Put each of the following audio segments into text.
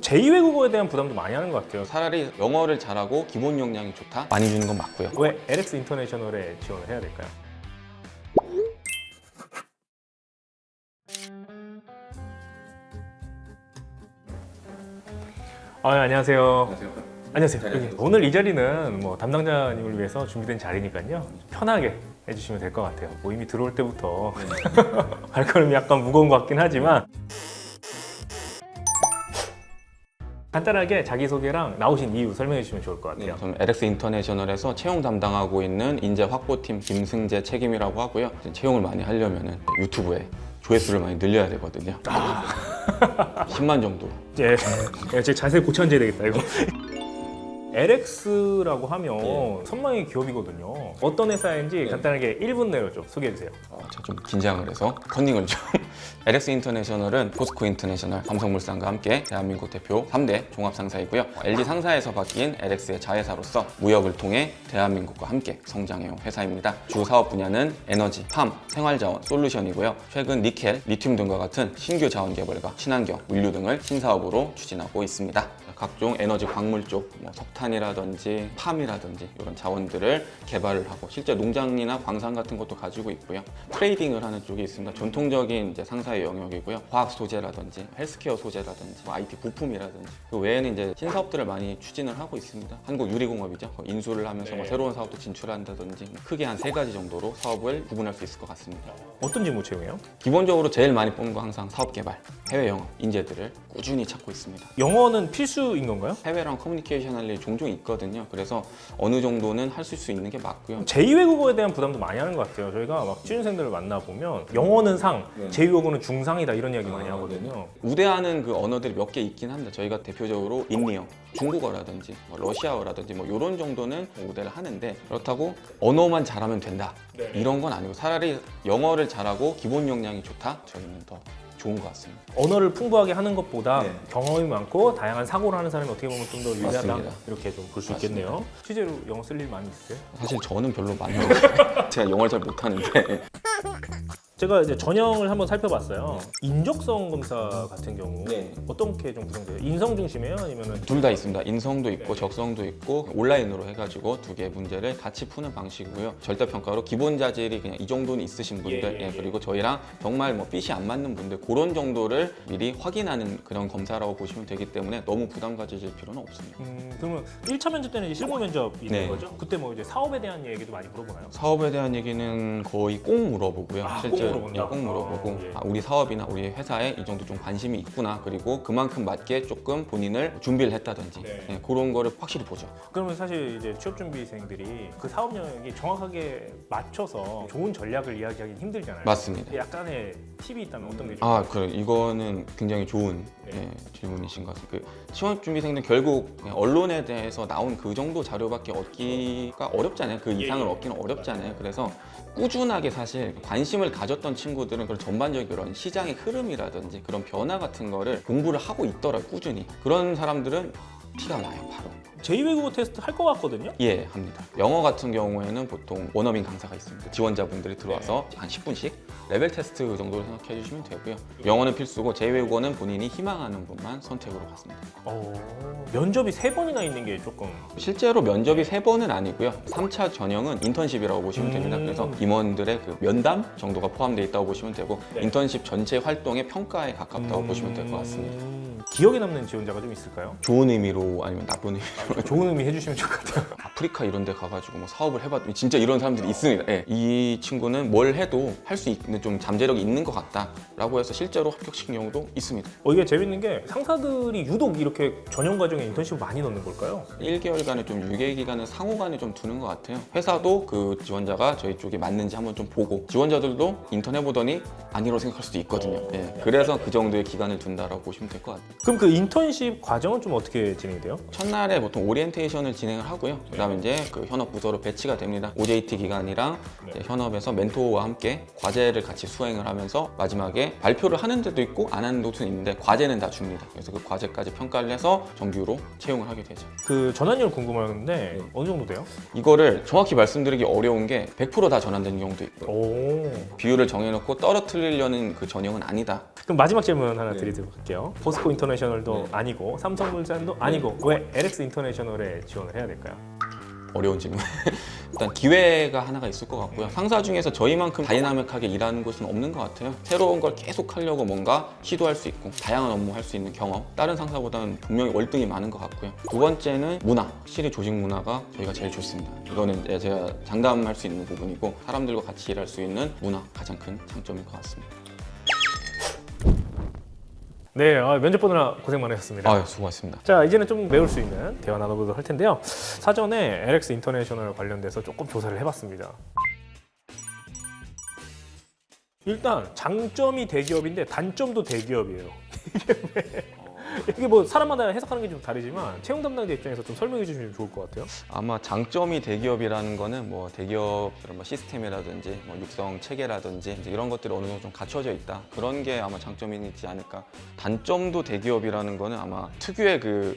제2 외국어에 대한 부담도 많이 하는 것 같아요. 차라리 영어를 잘하고 기본 역량이 좋다? 많이 주는 건 맞고요. 왜 LX 인터내셔널에 지원을 해야 될까요? 안녕하세요. 안녕하세요. 여기 오늘 이 자리는 뭐 담당자님을 위해서 준비된 자리니까요. 편하게 해주시면 될 것 같아요. 뭐 이미 들어올 때부터 발걸음이 약간 무거운 것 같긴 하지만 간단하게 자기소개랑 나오신 이유 설명해 주시면 좋을 것 같아요. 저는 LX 인터내셔널에서 채용 담당하고 있는 인재 확보팀 김승재 책임이라고 하고요. 채용을 많이 하려면 유튜브에 조회수를 많이 늘려야 되거든요. 10만 정도. 제 자세 고쳐 앉아야 되겠다 이거. LX라고 하면 선망의 기업이거든요. 어떤 회사인지 간단하게 1분 내로 좀 소개해 주세요. 제가 좀 긴장을 해서 컨닝을 좀. LX 인터내셔널은 포스코 인터내셔널, 삼성물산과 함께 대한민국 대표 3대 종합상사이고요. LG 상사에서 바뀐 LX의 자회사로서 무역을 통해 대한민국과 함께 성장해온 회사입니다. 주 사업 분야는 에너지, 팜, 생활자원, 솔루션이고요. 최근 니켈, 리튬 등과 같은 신규 자원 개발과 친환경, 물류 등을 신사업으로 추진하고 있습니다. 각종 에너지 광물 쪽, 석탄이라든지 팜이라든지 이런 자원들을 개발을 하고 실제 농장이나 광산 같은 것도 가지고 있고요. 트레이딩을 하는 쪽이 있습니다. 전통적인 이제 상사의 영역이고요. 과학 소재라든지 헬스케어 소재라든지 IT 부품이라든지 그 외에는 이제 신사업들을 많이 추진을 하고 있습니다. 한국유리공업이죠. 인수를 하면서 새로운 사업도 진출한다든지 크게 한 3가지 정도로 사업을 구분할 수 있을 것 같습니다. 어떤 직무 채용이에요? 기본적으로 제일 많이 뽑는 거 항상 사업 개발, 해외 영업, 인재들을 꾸준히 찾고 있습니다. 영어는 필수인 건가요? 해외랑 커뮤니케이션 할 일이 종종 있거든요. 그래서 어느 정도는 할 수 있는 게 맞고요. 제2 외국어에 대한 부담도 많이 하는 것 같아요. 저희가 막 취준생들을 만나보면 영어는 상, 제2 외국어는 중상이다 이런 이야기 많이 하거든요. 우대하는 그 언어들이 몇 개 있긴 합니다. 저희가 대표적으로 인리어, 중국어라든지 러시아어라든지 이런 정도는 우대를 하는데 그렇다고 언어만 잘하면 된다 이런 건 아니고 차라리 영어를 잘하고 기본 역량이 좋다? 저희는 더 좋은 것 같습니다. 언어를 풍부하게 하는 것보다 경험이 많고 다양한 사고를 하는 사람이 어떻게 보면 좀 더 유리하다 맞습니다. 이렇게 좀 볼 수 있겠네요. 실제로 영어 쓸 일 많이 있어요? 사실 저는 별로 많이 없어요. 제가 영어를 잘 못하는데 제가 이제 전형을 한번 살펴봤어요. 인적성 검사 같은 경우 어떻게 좀 구성돼요? 인성 중심이에요? 아니면은 둘 다 있습니다. 인성도 있고 적성도 있고 온라인으로 해가지고 2개의 문제를 같이 푸는 방식이고요. 절대평가로 기본 자질이 그냥 이 정도는 있으신 분들 그리고 저희랑 정말 핏이 안 맞는 분들 그런 정도를 미리 확인하는 그런 검사라고 보시면 되기 때문에 너무 부담 가지실 필요는 없습니다. 그러면 1차 면접 때는 이제 실무 면접이 있는 네. 거죠? 그때 뭐 이제 사업에 대한 얘기도 많이 물어보나요? 사업에 대한 얘기는 거의 꼭 물어보고요. 꼭 물어본다? 꼭 물어보고 예. 우리 사업이나 우리 회사에 이 정도 좀 관심이 있구나 그리고 그만큼 맞게 조금 본인을 준비를 했다든지 그런 거를 확실히 보죠. 그러면 사실 이제 취업준비생들이 그 사업 영역이 정확하게 맞춰서 좋은 전략을 이야기하기 힘들잖아요. 맞습니다. 약간의 팁이 있다면 어떤 게 좋을까요? 그래 이거는 굉장히 좋은 질문이신 것 같아요. 취업 준비생들 결국 그냥 언론에 대해서 나온 그 정도 자료밖에 얻기가 어렵잖아요. 그 이상을 얻기는 어렵잖아요. 그래서 꾸준하게 사실 관심을 가졌던 친구들은 그런 전반적인 그런 시장의 흐름이라든지 그런 변화 같은 거를 공부를 하고 있더라고요. 꾸준히. 그런 사람들은 티가 나요, 바로. 제2 외국어 테스트 할 것 같거든요? 예, 합니다. 영어 같은 경우에는 보통 원어민 강사가 있습니다. 지원자분들이 들어와서 한 10분씩 레벨 테스트 정도로 생각해 주시면 되고요. 영어는 필수고 제2외국어는 본인이 희망하는 분만 선택으로 갔습니다. 면접이 3번이나 있는 게 조금 실제로 면접이 3번은 아니고요. 3차 전형은 인턴십이라고 보시면 됩니다. 그래서 임원들의 그 면담 정도가 포함되어 있다고 보시면 되고 인턴십 전체 활동의 평가에 가깝다고 보시면 될 것 같습니다. 기억에 남는 지원자가 좀 있을까요? 좋은 의미로 아니면 나쁜 의미로 좋은 의미 해주시면 좋을 것 같아요. 아프리카 이런 데 가가지고 뭐 사업을 해봤더니 진짜 이런 사람들이 있습니다. 이 친구는 뭘 해도 할 수 있는 좀 잠재력이 있는 것 같다 라고 해서 실제로 합격시킨 경우도 있습니다. 이게 재밌는 게 상사들이 유독 이렇게 전형 과정에 인턴십을 많이 넣는 걸까요? 1개월간의 좀 유예기간을 상호간에 좀 두는 것 같아요. 회사도 그 지원자가 저희 쪽에 맞는지 한번 좀 보고 지원자들도 인턴 해보더니 아니라고 생각할 수도 있거든요. 그래서 그 정도의 기간을 둔다라고 보시면 될 것 같아요. 그럼 그 인턴십 과정은 좀 어떻게 진행이 돼요? 첫날에 보통 오리엔테이션을 진행을 하고요. 그다음에 이제 그 현업 부서로 배치가 됩니다. OJT 기간이랑 이제 현업에서 멘토와 함께 과제를 같이 수행을 하면서 마지막에 발표를 하는 데도 있고 안 하는 데도 있는데 과제는 다 줍니다. 그래서 그 과제까지 평가를 해서 정규로 채용을 하게 되죠. 그 전환율 궁금한데 어느 정도 돼요? 이거를 정확히 말씀드리기 어려운 게 100% 다 전환되는 경우도 있고 비율을 정해놓고 떨어뜨리려는 그 전형은 아니다. 그럼 마지막 질문 하나 드리도록 할게요. 포스코 인터내셔널 인터내셔널도 아니고 삼성물산도 아니고 왜 LX 인터내셔널에 지원을 해야 될까요? 어려운 질문. 일단 기회가 하나가 있을 것 같고요. 상사 중에서 저희만큼 다이나믹하게 일하는 곳은 없는 것 같아요. 새로운 걸 계속 하려고 뭔가 시도할 수 있고 다양한 업무 할 수 있는 경험, 다른 상사보다는 분명히 월등히 많은 것 같고요. 두 번째는 문화, 확실히 조직 문화가 저희가 제일 좋습니다. 이거는 제가 장담할 수 있는 부분이고 사람들과 같이 일할 수 있는 문화, 가장 큰 장점일 것 같습니다. 네, 면접 보느라 고생 많으셨습니다. 수고하셨습니다. 자, 이제는 좀 배울 수 있는 대화 나눠보도록 할 텐데요. 사전에 LX 인터내셔널 관련돼서 조금 조사를 해봤습니다. 일단 장점이 대기업인데 단점도 대기업이에요. 이게 뭐 사람마다 해석하는 게 좀 다르지만 채용 담당자 입장에서 좀 설명해 주시면 좋을 것 같아요. 아마 장점이 대기업이라는 거는 뭐 대기업 뭐 시스템이라든지 뭐 육성 체계라든지 이제 이런 것들이 어느 정도 좀 갖춰져 있다. 그런 게 아마 장점이지 않을까. 단점도 대기업이라는 거는 아마 특유의 그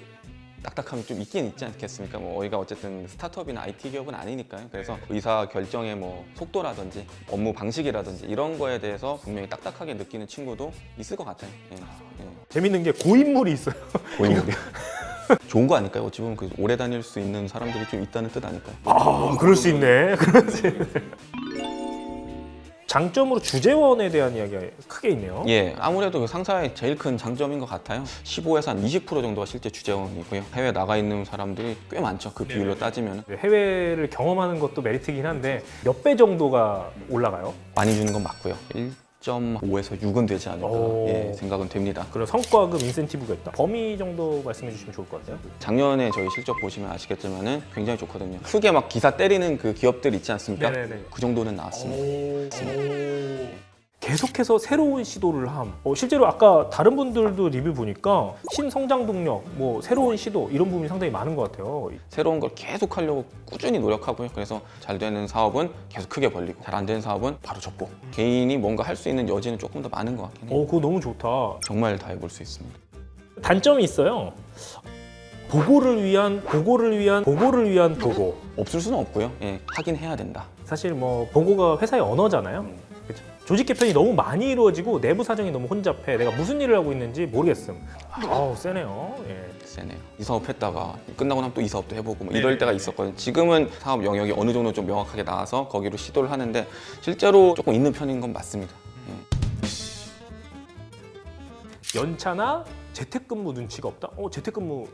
딱딱함이 좀 있긴 있지 않겠습니까? 뭐 저희가 어쨌든 스타트업이나 IT 기업은 아니니까요. 그래서 의사 결정의 뭐 속도라든지 업무 방식이라든지 이런 거에 대해서 분명히 딱딱하게 느끼는 친구도 있을 것 같아요. 재밌는 게 고인물이 있어요. 고인물이 좋은 거 아닐까요? 어찌 보면 그 오래 다닐 수 있는 사람들이 좀 있다는 뜻 아닐까요? 그럴 수 있네. 그럴 수 있네. 장점으로 주재원에 대한 이야기가 크게 있네요. 예, 아무래도 그 상사의 제일 큰 장점인 것 같아요. 15에서 한 20% 정도가 실제 주재원이고요. 해외 나가 있는 사람들이 꽤 많죠. 그 비율로 따지면 해외를 경험하는 것도 메리트이긴 한데 몇 배 정도가 올라가요? 많이 주는 건 맞고요. 1.5에서 6은 되지 않을까 생각은 됩니다. 그런 성과급 인센티브가 있다. 범위 정도 말씀해 주시면 좋을 것 같아요. 작년에 저희 실적 보시면 아시겠지만은 굉장히 좋거든요. 크게 막 기사 때리는 그 기업들 있지 않습니까? 네네네. 그 정도는 나왔습니다. 계속해서 새로운 시도를 함. 실제로 아까 다른 분들도 리뷰 보니까 신성장 동력, 뭐 새로운 시도 이런 부분이 상당히 많은 것 같아요. 새로운 걸 계속 하려고 꾸준히 노력하고요. 그래서 잘 되는 사업은 계속 크게 벌리고 잘 안 되는 사업은 바로 접고 개인이 뭔가 할 수 있는 여지는 조금 더 많은 것 같긴 해요. 그거 너무 좋다. 정말 다 해볼 수 있습니다. 단점이 있어요. 보고를 위한 보고. 없을 수는 없고요. 하긴 해야 된다. 사실 뭐 보고가 회사의 언어잖아요. 그쵸? 조직 개편이 너무 많이 이루어지고 내부 사정이 너무 혼잡해. 내가 무슨 일을 하고 있는지 모르겠음. 세네요. 세네요. 이 사업 했다가 끝나고 나면 또 이 사업도 해보고 뭐 이럴 때가 있었거든요. 지금은 사업 영역이 어느 정도 좀 명확하게 나와서 거기로 시도를 하는데 실제로 조금 있는 편인 건 맞습니다. 연차나 재택근무 눈치가 없다?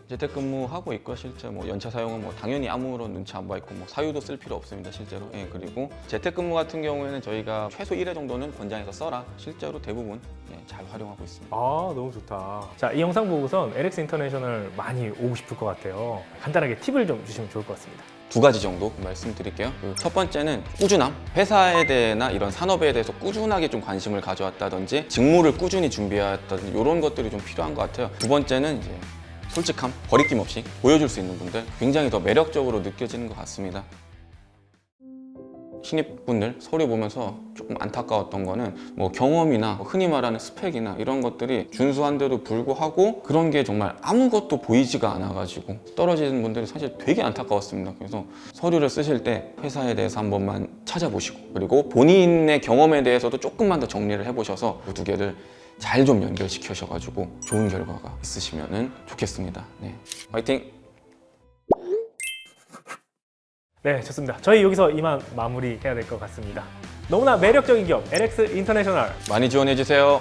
재택근무하고 있고요. 실제 뭐 연차 사용은 뭐 당연히 아무런 눈치 안 봐 있고 뭐 사유도 쓸 필요 없습니다. 실제로. 그리고 재택근무 같은 경우에는 저희가 최소 1회 정도는 권장해서 써라. 실제로 대부분 잘 활용하고 있습니다. 너무 좋다. 자, 이 영상 보고선 LX 인터내셔널 많이 오고 싶을 것 같아요. 간단하게 팁을 좀 주시면 좋을 것 같습니다. 두 가지 정도 말씀드릴게요. 첫 번째는 꾸준함. 회사에 대해나 이런 산업에 대해서 꾸준하게 좀 관심을 가져왔다든지 직무를 꾸준히 준비했다든지 이런 것들이 좀 필요한 것 같아요. 두 번째는 이제 솔직함, 거리낌 없이 보여줄 수 있는 분들 굉장히 더 매력적으로 느껴지는 것 같습니다. 신입분들 서류 보면서 조금 안타까웠던 거는 뭐 경험이나 흔히 말하는 스펙이나 이런 것들이 준수한데도 불구하고 그런 게 정말 아무것도 보이지가 않아가지고 떨어지는 분들이 사실 되게 안타까웠습니다. 그래서 서류를 쓰실 때 회사에 대해서 한 번만 찾아보시고 그리고 본인의 경험에 대해서도 조금만 더 정리를 해보셔서 그 두 개를 잘 좀 연결시켜셔가지고 좋은 결과가 있으시면 좋겠습니다. 화이팅! 네, 좋습니다. 저희 여기서 이만 마무리해야 될 것 같습니다. 너무나 매력적인 기업 LX 인터내셔널 많이 지원해주세요.